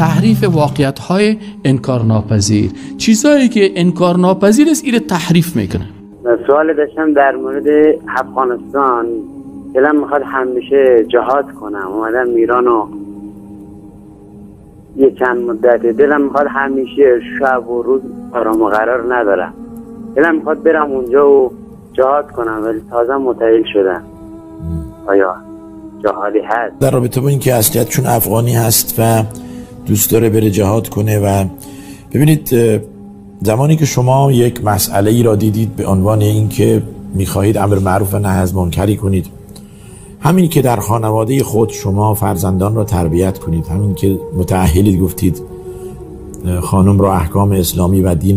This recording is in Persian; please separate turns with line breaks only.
تحریف واقعیت‌های انکارناپذیر، چیزایی که انکارناپذیر است ایره تحریف میکنه.
سوال داشتم در مورد افغانستان. دلم میخواد همیشه جهاد کنم، اومدم ایران و یه چند مدت دلم میخواد همیشه شب و روز آرام و قرار ندارم، دلم میخواد برم اونجا و جهاد کنم، ولی تازه متعهل شدم. آیا جهادی هست؟
در رابطه با این که اصلیت چون افغانی هست و دوست داره بره جهاد کنه، و ببینید زمانی که شما یک مسئله ای را دیدید به عنوان این که میخواهید امر معروف و نهی از منکری کنید، همین که در خانواده خود شما فرزندان را تربیت کنید، همین که متأهلید، گفتید خانم را احکام اسلامی و دین